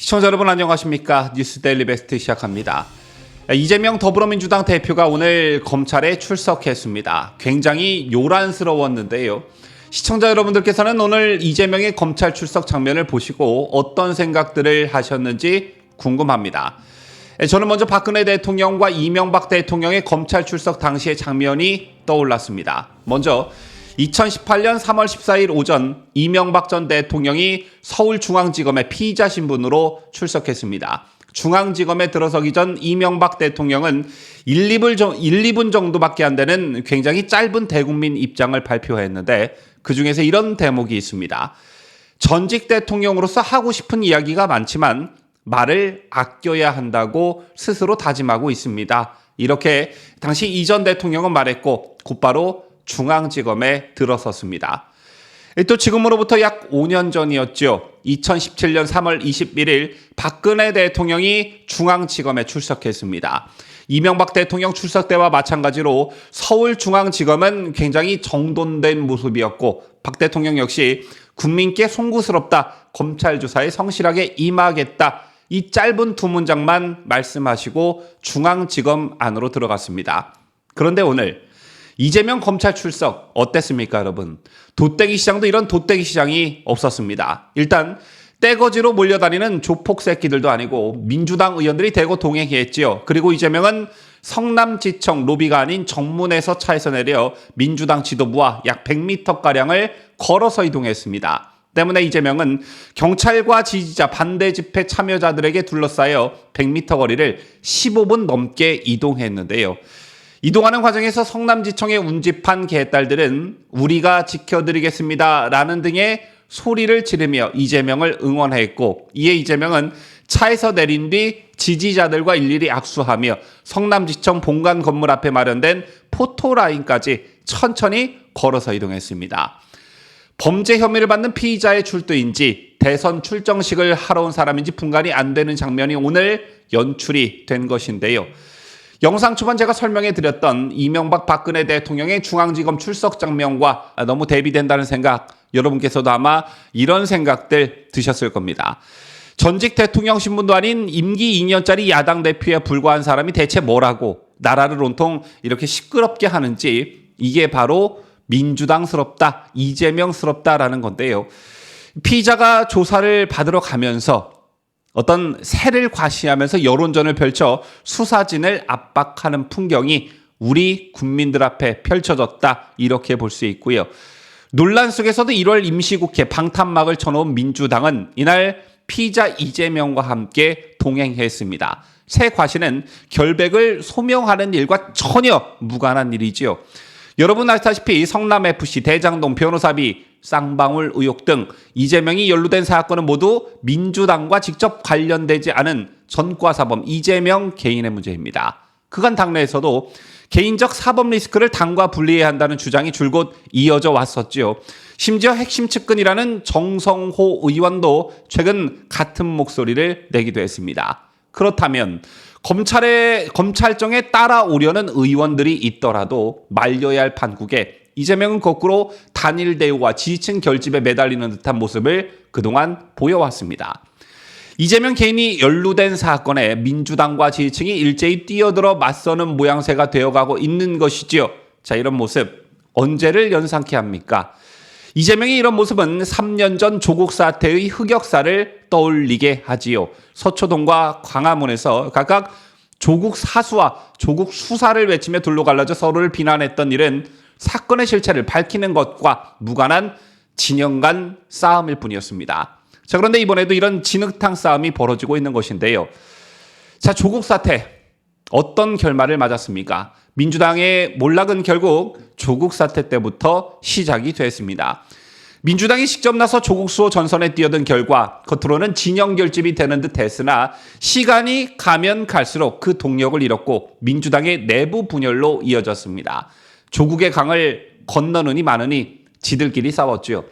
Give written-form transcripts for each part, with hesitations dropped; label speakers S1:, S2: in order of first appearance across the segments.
S1: 시청자 여러분 안녕하십니까? 뉴스데일리 베스트 시작합니다. 이재명 더불어민주당 대표가 오늘 검찰에 출석했습니다. 굉장히 요란스러웠는데요. 시청자 여러분들께서는 오늘 이재명의 검찰 출석 장면을 보시고 어떤 생각들을 하셨는지 궁금합니다. 저는 먼저 박근혜 대통령과 이명박 대통령의 검찰 출석 당시의 장면이 떠올랐습니다. 먼저 2018년 3월 14일 오전 이명박 전 대통령이 서울중앙지검에 피의자 신분으로 출석했습니다. 중앙지검에 들어서기 전 이명박 대통령은 2분 정도밖에 안 되는 굉장히 짧은 대국민 입장을 발표했는데 그중에서 이런 대목이 있습니다. 전직 대통령으로서 하고 싶은 이야기가 많지만 말을 아껴야 한다고 스스로 다짐하고 있습니다. 이렇게 당시 이 전 대통령은 말했고 곧바로 중앙지검에 들어섰습니다. 또 지금으로부터 약 5년 전이었죠. 2017년 3월 21일 박근혜 대통령이 중앙지검에 출석했습니다. 이명박 대통령 출석 때와 마찬가지로 서울중앙지검은 굉장히 정돈된 모습이었고 박 대통령 역시 국민께 송구스럽다, 검찰 조사에 성실하게 임하겠다, 이 짧은 두 문장만 말씀하시고 중앙지검 안으로 들어갔습니다. 그런데 오늘 이재명 검찰 출석 어땠습니까, 여러분? 돗대기 시장도 이런 돗대기 시장이 없었습니다. 일단 떼거지로 몰려다니는 조폭 새끼들도 아니고 민주당 의원들이 대거 동행했지요. 그리고 이재명은 성남지청 로비가 아닌 정문에서 차에서 내려 민주당 지도부와 약 100m가량을 걸어서 이동했습니다. 때문에 이재명은 경찰과 지지자, 반대 집회 참여자들에게 둘러싸여 100m 거리를 15분 넘게 이동했는데요. 이동하는 과정에서 성남지청에 운집한 개딸들은 우리가 지켜드리겠습니다 라는 등의 소리를 지르며 이재명을 응원했고, 이에 이재명은 차에서 내린 뒤 지지자들과 일일이 악수하며 성남지청 본관 건물 앞에 마련된 포토라인까지 천천히 걸어서 이동했습니다. 범죄 혐의를 받는 피의자의 출두인지 대선 출정식을 하러 온 사람인지 분간이 안 되는 장면이 오늘 연출이 된 것인데요. 영상 초반 제가 설명해 드렸던 이명박 박근혜 대통령의 중앙지검 출석 장면과 너무 대비된다는 생각, 여러분께서도 아마 이런 생각들 드셨을 겁니다. 전직 대통령 신분도 아닌 임기 2년짜리 야당 대표에 불과한 사람이 대체 뭐라고 나라를 온통 이렇게 시끄럽게 하는지, 이게 바로 민주당스럽다, 이재명스럽다라는 건데요. 피의자가 조사를 받으러 가면서 어떤 새를 과시하면서 여론전을 펼쳐 수사진을 압박하는 풍경이 우리 국민들 앞에 펼쳐졌다, 이렇게 볼 수 있고요. 논란 속에서도 1월 임시국회 방탄막을 쳐놓은 민주당은 이날 피의자 이재명과 함께 동행했습니다. 새 과시는 결백을 소명하는 일과 전혀 무관한 일이지요. 여러분 아시다시피 성남FC, 대장동, 변호사비, 쌍방울 의혹 등 이재명이 연루된 사건은 모두 민주당과 직접 관련되지 않은 전과사범 이재명 개인의 문제입니다. 그간 당내에서도 개인적 사법 리스크를 당과 분리해야 한다는 주장이 줄곧 이어져 왔었죠. 심지어 핵심 측근이라는 정성호 의원도 최근 같은 목소리를 내기도 했습니다. 그렇다면 검찰정에 따라오려는 의원들이 있더라도 말려야 할 판국에 이재명은 거꾸로 단일 대우와 지지층 결집에 매달리는 듯한 모습을 그동안 보여왔습니다. 이재명 개인이 연루된 사건에 민주당과 지지층이 일제히 뛰어들어 맞서는 모양새가 되어가고 있는 것이지요. 자, 이런 모습 언제를 연상케 합니까? 이재명의 이런 모습은 3년 전 조국 사태의 흑역사를 떠올리게 하지요. 서초동과 광화문에서 각각 조국 사수와 조국 수사를 외치며 둘로 갈라져 서로를 비난했던 일은 사건의 실체를 밝히는 것과 무관한 진영 간 싸움일 뿐이었습니다. 자, 그런데 이번에도 이런 진흙탕 싸움이 벌어지고 있는 것인데요. 자, 조국 사태 어떤 결말을 맞았습니까? 민주당의 몰락은 결국 조국 사태 때부터 시작이 됐습니다. 민주당이 직접 나서 조국 수호 전선에 뛰어든 결과 겉으로는 진영 결집이 되는 듯 했으나 시간이 가면 갈수록 그 동력을 잃었고 민주당의 내부 분열로 이어졌습니다. 조국의 강을 건너느니 마느니 지들끼리 싸웠죠.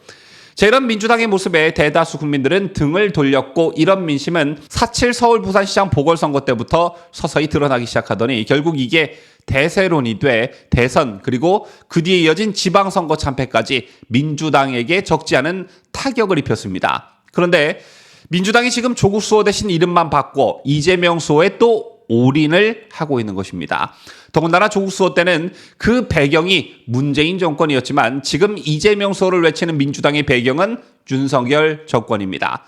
S1: 자, 이런 민주당의 모습에 대다수 국민들은 등을 돌렸고, 이런 민심은 4.7 서울 부산시장 보궐선거 때부터 서서히 드러나기 시작하더니 결국 이게 대세론이 돼 대선, 그리고 그 뒤에 이어진 지방선거 참패까지 민주당에게 적지 않은 타격을 입혔습니다. 그런데 민주당이 지금 조국 수호 대신 이름만 바꿔 이재명 수호에 또 올인을 하고 있는 것입니다. 더군다나 조국 수호 때는 그 배경이 문재인 정권이었지만 지금 이재명 수호를 외치는 민주당의 배경은 윤석열 정권입니다.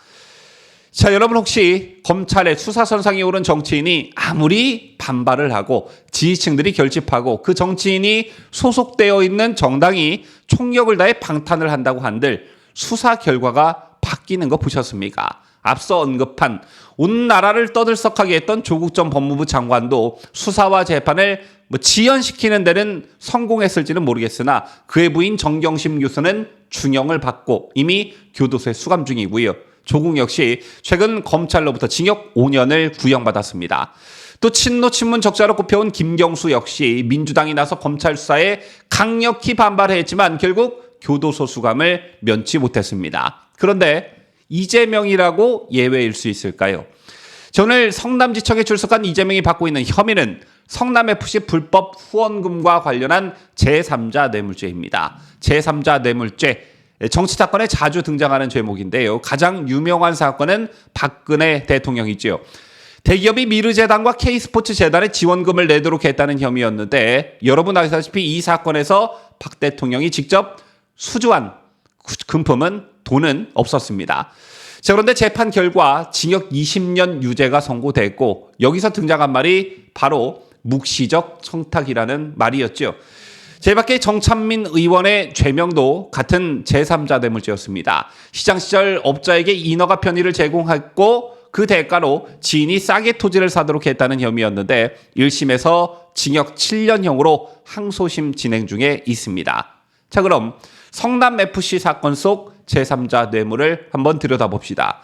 S1: 자, 여러분 혹시 검찰의 수사선상에 오른 정치인이 아무리 반발을 하고 지지층들이 결집하고 그 정치인이 소속되어 있는 정당이 총력을 다해 방탄을 한다고 한들 수사 결과가 바뀌는 거 보셨습니까? 앞서 언급한 온 나라를 떠들썩하게 했던 조국 전 법무부 장관도 수사와 재판을 지연시키는 데는 성공했을지는 모르겠으나 그의 부인 정경심 교수는 중형을 받고 이미 교도소에 수감 중이고요. 조국 역시 최근 검찰로부터 징역 5년을 구형받았습니다. 또 친노 친문 적자로 꼽혀온 김경수 역시 민주당이 나서 검찰 수사에 강력히 반발했지만 결국 교도소 수감을 면치 못했습니다. 그런데 이재명이라고 예외일 수 있을까요? 오늘 성남지청에 출석한 이재명이 받고 있는 혐의는 성남FC 불법 후원금과 관련한 제3자 뇌물죄입니다. 제3자 뇌물죄, 정치 사건에 자주 등장하는 죄목인데요. 가장 유명한 사건은 박근혜 대통령이죠. 대기업이 미르재단과 K스포츠재단에 지원금을 내도록 했다는 혐의였는데 여러분 아시다시피 이 사건에서 박 대통령이 직접 수주한 금품은 돈은 없었습니다. 자, 그런데 재판 결과 징역 20년 유죄가 선고됐고 여기서 등장한 말이 바로 묵시적 청탁이라는 말이었죠. 제밖에 정찬민 의원의 죄명도 같은 제3자 뇌물죄였습니다. 시장 시절 업자에게 인허가 편의를 제공했고 그 대가로 지인이 싸게 토지를 사도록 했다는 혐의였는데 1심에서 징역 7년형으로 항소심 진행 중에 있습니다. 자, 그럼 성남FC 사건 속 제3자 뇌물을 한번 들여다봅시다.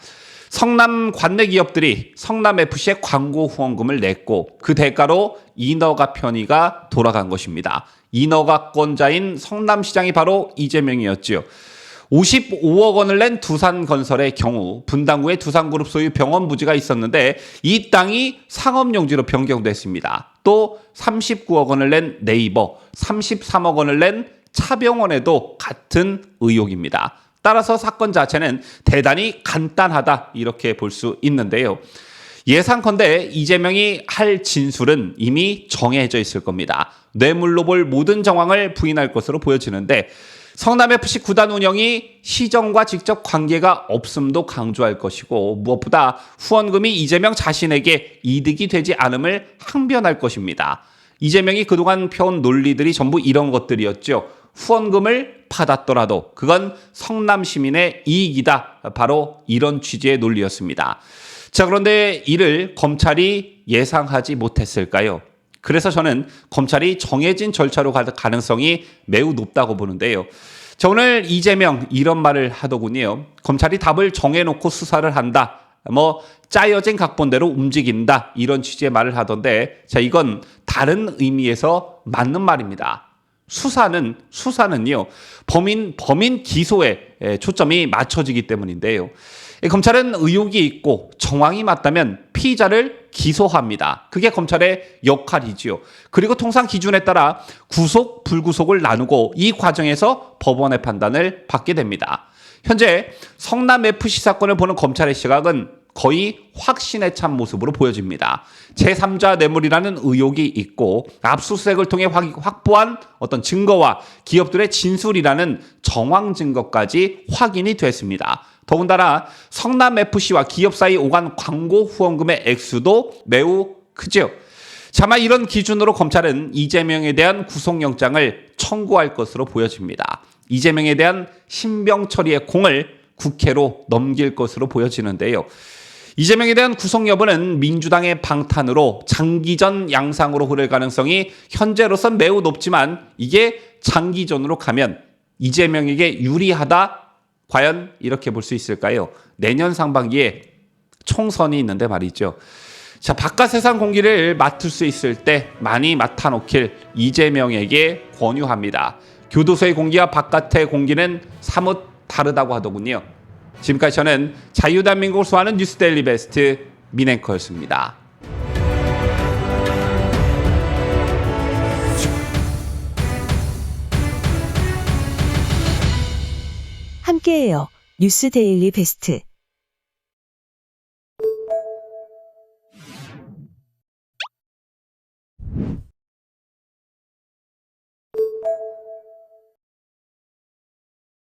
S1: 성남 관내 기업들이 성남FC에 광고 후원금을 냈고 그 대가로 인허가 편의가 돌아간 것입니다. 인허가권자인 성남시장이 바로 이재명이었지요. 55억 원을 낸 두산건설의 경우 분당구에 두산그룹 소유 병원 부지가 있었는데 이 땅이 상업용지로 변경됐습니다. 또 39억 원을 낸 네이버, 33억 원을 낸 차병원에도 같은 의혹입니다. 따라서 사건 자체는 대단히 간단하다 이렇게 볼 수 있는데요. 예상컨대 이재명이 할 진술은 이미 정해져 있을 겁니다. 뇌물로 볼 모든 정황을 부인할 것으로 보여지는데 성남FC 구단 운영이 시정과 직접 관계가 없음도 강조할 것이고 무엇보다 후원금이 이재명 자신에게 이득이 되지 않음을 항변할 것입니다. 이재명이 그동안 펴온 논리들이 전부 이런 것들이었죠. 후원금을 받았더라도 그건 성남 시민의 이익이다. 바로 이런 취지의 논리였습니다. 자, 그런데 이를 검찰이 예상하지 못했을까요? 그래서 저는 검찰이 정해진 절차로 갈 가능성이 매우 높다고 보는데요. 자, 오늘 이재명 이런 말을 하더군요. 검찰이 답을 정해놓고 수사를 한다. 짜여진 각본대로 움직인다. 이런 취지의 말을 하던데 자, 이건 다른 의미에서 맞는 말입니다. 수사는요, 범인 기소에 초점이 맞춰지기 때문인데요. 검찰은 의혹이 있고 정황이 맞다면 피의자를 기소합니다. 그게 검찰의 역할이지요. 그리고 통상 기준에 따라 구속, 불구속을 나누고 이 과정에서 법원의 판단을 받게 됩니다. 현재 성남FC 사건을 보는 검찰의 시각은 거의 확신에 찬 모습으로 보여집니다. 제3자 뇌물이라는 의혹이 있고 압수수색을 통해 확보한 어떤 증거와 기업들의 진술이라는 정황 증거까지 확인이 됐습니다. 더군다나 성남FC와 기업 사이 오간 광고 후원금의 액수도 매우 크죠. 차마 이런 기준으로 검찰은 이재명에 대한 구속영장을 청구할 것으로 보여집니다. 이재명에 대한 신병 처리의 공을 국회로 넘길 것으로 보여지는데요. 이재명에 대한 구속 여부는 민주당의 방탄으로 장기전 양상으로 흐를 가능성이 현재로선 매우 높지만 이게 장기전으로 가면 이재명에게 유리하다? 과연 이렇게 볼 수 있을까요? 내년 상반기에 총선이 있는데 말이죠. 자, 바깥 세상 공기를 맡을 수 있을 때 많이 맡아놓길 이재명에게 권유합니다. 교도소의 공기와 바깥의 공기는 사뭇 다르다고 하더군요. 지금까지 저는 자유대한민국을 소화하는 뉴스데일리 베스트 민앵커였습니다.
S2: 함께해요. 뉴스데일리 베스트.